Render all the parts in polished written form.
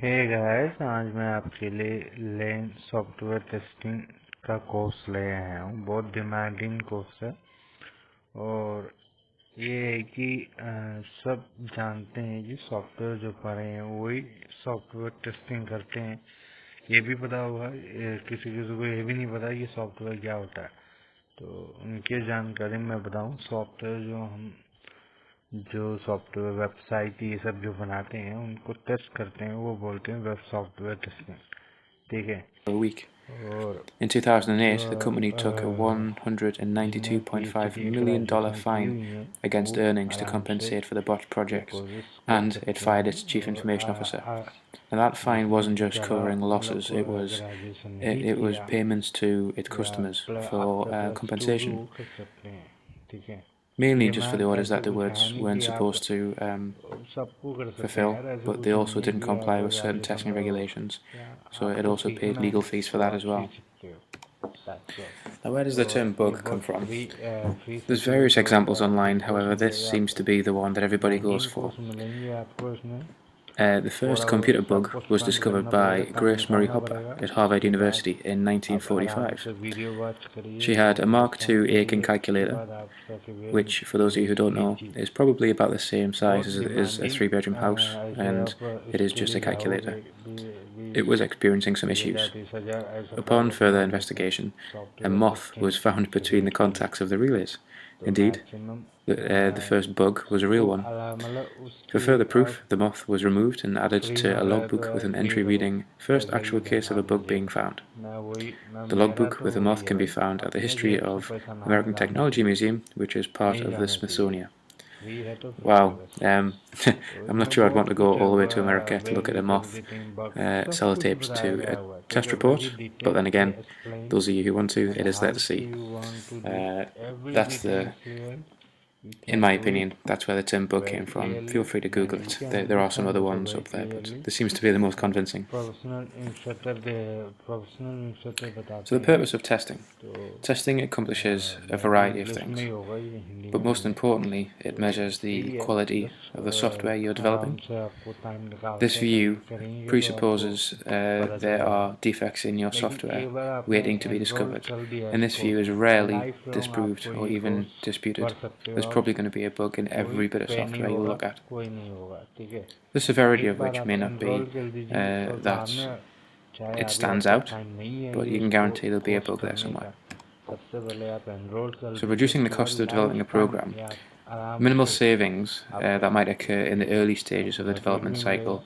Hey guys, आज मैं आपके लिए लेन सॉफ्टवेयर टेस्टिंग का कोर्स ले आया हूँ। बहुत डिमांडिंग कोर्स है और ये है कि सब जानते हैं कि सॉफ्टवेयर जो पढ़े हैं वही सॉफ्टवेयर टेस्टिंग करते हैं। ये भी पता होगा, किसी किसी को ये भी नहीं पता कि सॉफ्टवेयर क्या होता है। तो उनकी जानकारी मैं बताऊँ। सॉफ्टवेयर जो सॉफ्टवेयर वेबसाइट ये सब जो बनाते हैं उनको टेस्ट करते हैं, वो बोलते हैं वेब सॉफ्टवेयर टेस्टिंग। ठीक है। A week. और In जो 2008, the company took a जिन्हें $192.5 PhD million ग्रेजुएशन की fine हुई है against वो earnings to आराम से compensate for the botched ये projects, कोर्सेस कर and it सकते fired हैं। its chief और information officer. And that fine जिसने wasn't just ज़्यादा covering मतलब losses; it was graduation it, नहीं it was किया payments to its या customers आफ्टर for +2 भी compensation, वो कर सकते हैं। ठीक है। mainly ये just for मैं the orders ऐसे that the कुछ है words नहीं weren't कि आप supposed to सबको कर सकते हैं fulfill, यार। ऐसे but they कुछ नहीं also है didn't कि आप comply with certain graduation testing करो regulations. या So it आपको also paid सीखना है legal fees for तो that आप as well. सीख सकते हो। That's all। Now, where does the term और ये bug come बहुत from? Free There's various certificate होता examples है। ये online, कोर्स however, this मिलेगा seems आपको। to be the one that everybody goes 19 for. Course मिलेंगे आपको इसमें। The first थोड़ा computer बहुत bug आपको was स्पेंड discovered करना पड़ेगा, by टाइम Grace Murray निकालना Hopper पड़ेगा। at Harvard उसके बाद University in आप आराम 1945. से वीडियो वॉच करिए, She had a 2 घंटे Mark स्पेंड II Aiken करिए। उसके calculator, बाद आप certificate which, for those of you who don't know, लीजिए। is probably about the same size बहुत as a demanding three-bedroom house, ऐसे and आप it is इसके just a लिए जाओगे calculator. It 20 was experiencing some 20,000 issues. 30,000 ऐसा Upon डालो further करोगे इसमें investigation, a software moth testing was found between the सीखने के लिए। contacts of the relays. तो Indeed, maximum the first bug was a real वो one. मतलब For उसके further proof, आप the moth was removed and added free to में a रहता logbook with है, an नहीं entry करो, reading first पैसा ही actual case of रहना a अपनी bug जेब being में। found. मैं The मेरा logbook तो with the वही moth है can be भाई, found at the अपने History जेब से of पैसा ना American जाना Technology चाहिए, Museum, which is part नहीं of the जाना चाहिए। Smithsonian. फ्री है तो फ्री है Wow, बस। तो I'm not इसमें sure I'd want बहुत to go कुछ है, all the way to America to look at a various moth editing bug सब कुछ sellotapes बताया to गया a हुआ है। ठीक test है, very report, but then detailedly again, explain those of you who want to, and it is there how to to see. You want to do Uh, every that's details the here, you In can my do it opinion, that's where the term bug very came from. Feel clearly free to and Google you it. can There are some understand other also ones very up there, but clearly। this seems to be the most convincing. Professional instructor So बताते the हैं। purpose of testing. तो Testing accomplishes a मैं तो variety of English में things, ही होगा, ये Hindi but में most नहीं है। importantly, it तो measures फ्री the है, quality बस of the software you're आराम developing. से आपको टाइम निकाल This के view करेंगे तो आपको presupposes पता there चलेगा। are defects in your लेकिन software एक बार आपने waiting to be enrol discovered, कर दिया and इस this view कोर्स is में, rarely लाइफ लॉन्ग disproved आपको or ये even कोर्स disputed. पढ़ सकते हो There's आप। probably going to be a bug in कोई every bit of पे नहीं software you होगा, look at, कोई नहीं होगा। ठीक है। the severity एक of बार which आप may not एनरोल be कर दीजिए और बाद that में चाहे it अभी stands आपका out, टाइम नहीं है but ये you can उसको guarantee there'll be a course bug there करने somewhere. का, सबसे पहले आप एनरोल कर So दीजिए। reducing the उसके बाद cost of developing life a time program. या आराम Minimal से savings आप कर that might सकते हो। occur in ठीक the है, early stages of the certificate development भी मिलेगा। cycle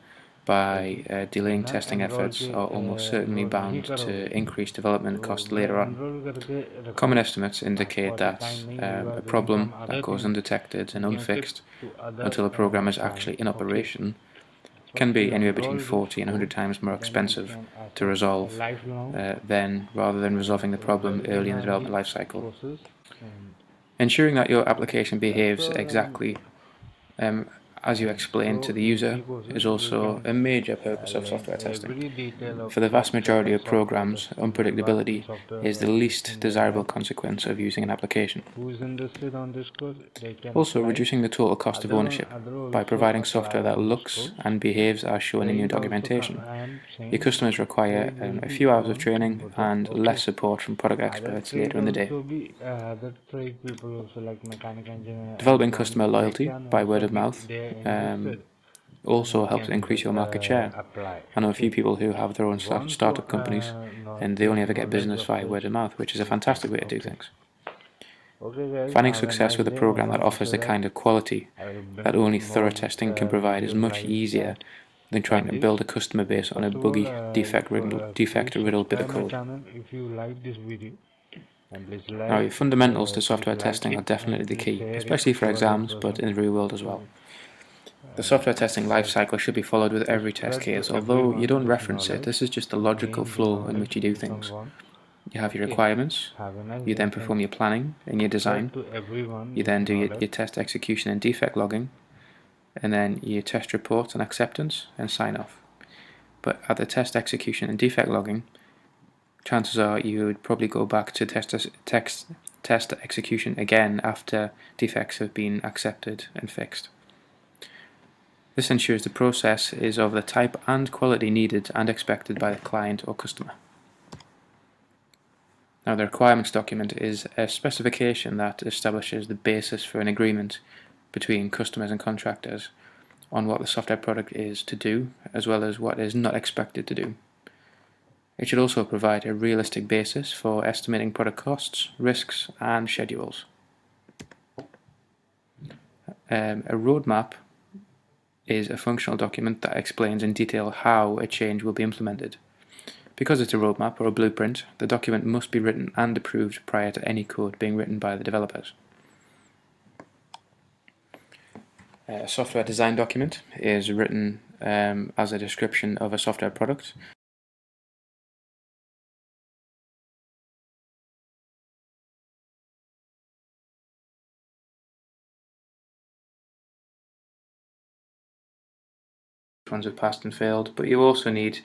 by लेकिन delaying बिना testing एनरोल efforts के are almost certainly एनरोल नहीं bound करोगे to increase development तो costs मैं later on. एनरोल करके Common रखूँगा। estimates indicate आपको अभी that टाइम नहीं होगा, a doing problem some that other goes things, undetected and you can shift unfixed to other until a program is actually in client. Okay, operation can first be you anywhere between enrol this 40 and 100 course, times more than you expensive can to afford resolve lifelong then rather than resolving the problem early in the development life cycle. courses and Ensuring that your application that's behaves all। and exactly as you explain to through the user many courses is you also can a major purpose of learn software testing. every detail of For the vast majority of software programs, testing, unpredictability is the software least testing is desirable like, consequence of using an application. who is interested on this course, they can Also, apply। reducing the total cost of ownership Other by also providing apply software that on this looks course. and behaves as shown in There your is also documentation. I am Your saying customers require there will a be few hours of one training tomorrow। and less Okay, support from product other experts trade later in the day. also be other trade people also like mechanic engineer and Developing customer loyalty electrician by word also of be mouth they are um, interested, also they helps can increase your market share. apply। I know a few Okay, people who have their own once you startup companies and they only get ever get knowledge business of via this, word of mouth, which is a you can। fantastic way to do Okay, things. okay guys, Finding have a success nice with a day। program that offers After the that kind of quality I will that bring only more thorough testing can provide is videos much like easier that, than trying like to this। build a customer base on a First of all, buggy, please defect-riddled bit of subscribe my code. channel if you like this video, and please Now, like, your fundamentals to software it, testing are definitely and the please key, share it especially for to other exams, but person in the real world as well. to The software testing life like cycle should be followed with to every test spread to case, although you everyone don't this reference it. knowledge, This is just the logical gain the flow in knowledge which you do to things. someone। You have your Okay, requirements, have a nice you day then and perform your planning and your spread design, to everyone you this then do your knowledge। test execution and defect logging, and then your test reports and acceptance and sign off. But at the test execution and defect logging, chances are you would probably go back to test execution again after defects have been accepted and fixed. This ensures the process is of the type and quality needed and expected by the client or customer. Now, the requirements document is a specification that establishes the basis for an agreement between customers and contractors on what the software product is to do, as well as what is not expected to do. It should also provide a realistic basis for estimating product costs, risks, and schedules. A roadmap is a functional document that explains in detail how a change will be implemented. Because it's a roadmap or a blueprint, the document must be written and approved prior to any code being written by the developers. A software design document is written as a description of a software product. Ones have passed and failed, but you also need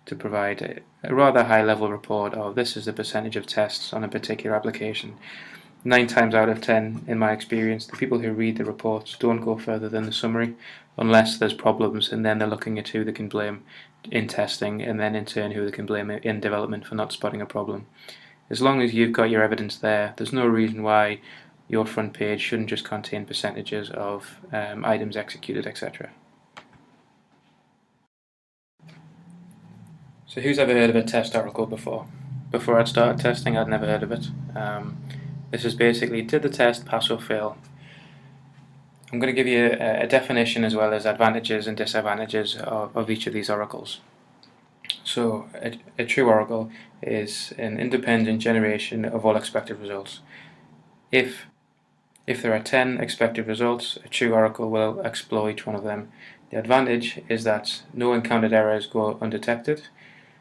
to provide a rather high level report of this is the percentage of tests on a particular application. 9 times out of 10, in my experience, the people who read the reports don't go further than the summary unless there's problems, and then they're looking at who they can blame in testing, and then in turn who they can blame in development for not spotting a problem. As long as you've got your evidence there's no reason why your front page shouldn't just contain percentages of items executed, etc. So who's ever heard of a test oracle before? Before I'd started testing, I'd never heard of it. This is basically, did the test pass or fail? I'm going to give you a definition as well as advantages and disadvantages of each of these oracles. So a true oracle is an independent generation of all expected results. If there are 10 expected results, a true oracle will explore each one of them. The advantage is that no encountered errors go undetected.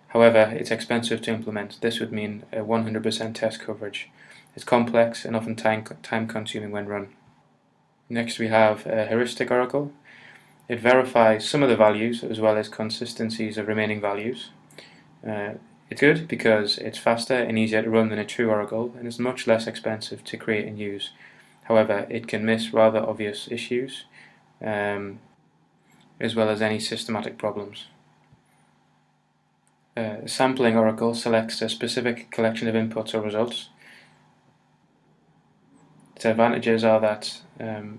However, it's expensive to implement. This would mean a 100% test coverage. It's complex and often time-consuming when run. Next we have a heuristic oracle. It verifies some of the values as well as consistencies of remaining values. It's good because it's faster and easier to run than a true oracle, and it's much less expensive to create and use. However, it can miss rather obvious issues as well as any systematic problems. A sampling oracle selects a specific collection of inputs or results. Its advantages are that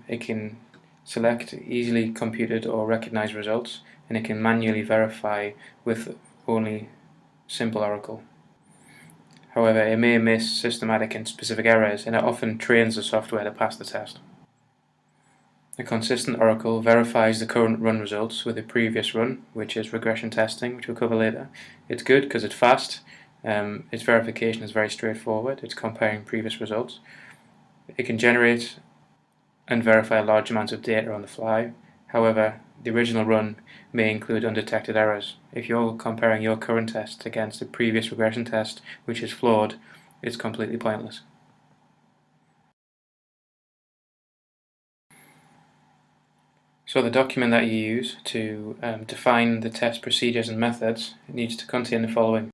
it can select easily computed or recognized results, and it can manually verify with only simple oracle. However, it may miss systematic and specific errors, and it often trains the software to pass the test. A consistent oracle verifies the current run results with a previous run, which is regression testing, which we'll cover later. It's good because it's fast, its verification is very straightforward, it's comparing previous results. It can generate and verify large amounts of data on the fly. However, the original run may include undetected errors. If you're comparing your current test against a previous regression test which is flawed, it's completely pointless. So the document that you use to define the test procedures and methods needs to contain the following.